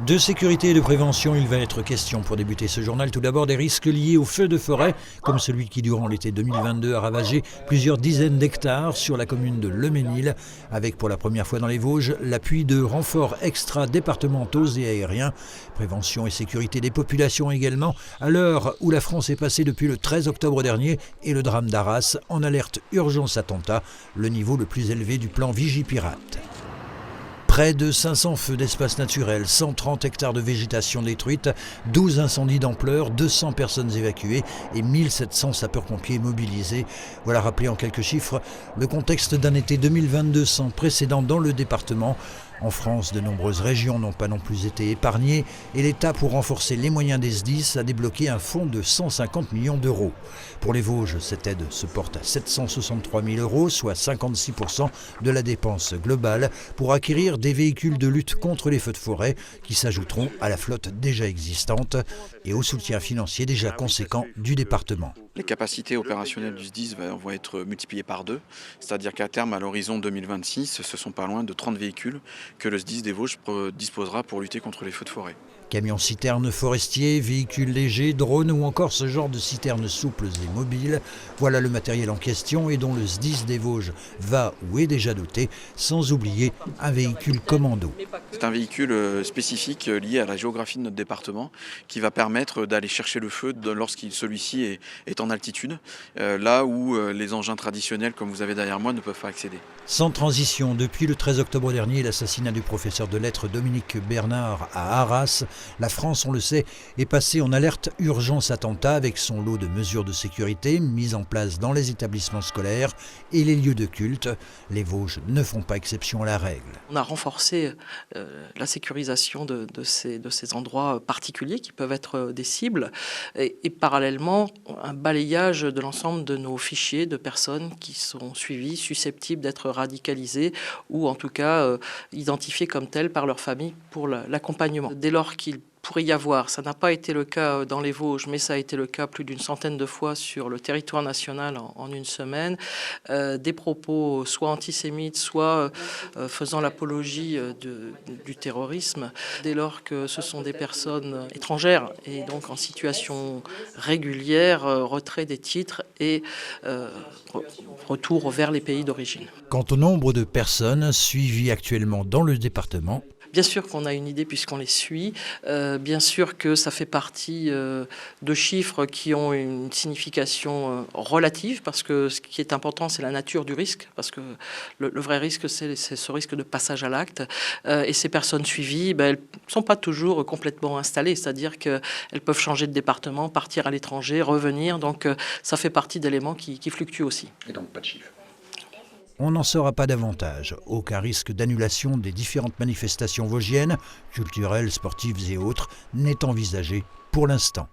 De sécurité et de prévention, il va être question pour débuter ce journal. Tout d'abord des risques liés aux feux de forêt, comme celui qui durant l'été 2022 a ravagé plusieurs dizaines d'hectares sur la commune de Le Mesnil, avec pour la première fois dans les Vosges l'appui de renforts extra-départementaux et aériens. Prévention et sécurité des populations également, à l'heure où la France est passée depuis le 13 octobre dernier et le drame d'Arras en alerte urgence attentat, le niveau le plus élevé du plan Vigipirate. Près de 500 feux d'espace naturel, 130 hectares de végétation détruite, 12 incendies d'ampleur, 200 personnes évacuées et 1700 sapeurs-pompiers mobilisés. Voilà rappelé en quelques chiffres le contexte d'un été 2022 sans précédent dans le département. En France, de nombreuses régions n'ont pas non plus été épargnées et l'État, pour renforcer les moyens des SDIS, a débloqué un fonds de 150 millions d'euros. Pour les Vosges, cette aide se porte à 763 000 euros, soit 56% de la dépense globale, pour acquérir des véhicules de lutte contre les feux de forêt qui s'ajouteront à la flotte déjà existante et au soutien financier déjà conséquent du département. Les capacités opérationnelles du SDIS vont être multipliées par 2, c'est-à-dire qu'à terme, à l'horizon 2026, ce sont pas loin de 30 véhicules que le SDIS des Vosges disposera pour lutter contre les feux de forêt. Camions-citernes forestiers, véhicules légers, drones ou encore ce genre de citernes souples et mobiles. Voilà le matériel en question et dont le SDIS des Vosges va ou est déjà doté, sans oublier un véhicule commando. C'est un véhicule spécifique lié à la géographie de notre département qui va permettre d'aller chercher le feu lorsque celui-ci est en altitude, là où les engins traditionnels, comme vous avez derrière moi, ne peuvent pas accéder. Sans transition, depuis le 13 octobre dernier, l'assassinat du professeur de lettres Dominique Bernard à Arras, la France, on le sait, est passée en alerte urgence attentat avec son lot de mesures de sécurité mises en place dans les établissements scolaires et les lieux de culte. Les Vosges ne font pas exception à la règle. On a renforcé la sécurisation de ces endroits particuliers qui peuvent être des cibles et parallèlement un balayage de l'ensemble de nos fichiers de personnes qui sont suivies, susceptibles d'être radicalisées ou en tout cas identifiées comme telles par leur famille pour l'accompagnement. Dès lors qu'il pourrait y avoir, ça n'a pas été le cas dans les Vosges, mais ça a été le cas plus d'une centaine de fois sur le territoire national en une semaine, des propos soit antisémites, soit faisant l'apologie du terrorisme, dès lors que ce sont des personnes étrangères et donc en situation régulière, retrait des titres et retour vers les pays d'origine. Quant au nombre de personnes suivies actuellement dans le département, bien sûr qu'on a une idée puisqu'on les suit, bien sûr que ça fait partie de chiffres qui ont une signification relative parce que ce qui est important c'est la nature du risque, parce que le vrai risque c'est ce risque de passage à l'acte et ces personnes suivies, elles ne sont pas toujours complètement installées, c'est-à-dire qu'elles peuvent changer de département, partir à l'étranger, revenir, donc ça fait partie d'éléments qui fluctuent aussi. Et donc pas de chiffres. on n'en saura pas davantage. Aucun risque d'annulation des différentes manifestations vosgiennes, culturelles, sportives et autres, n'est envisagé pour l'instant.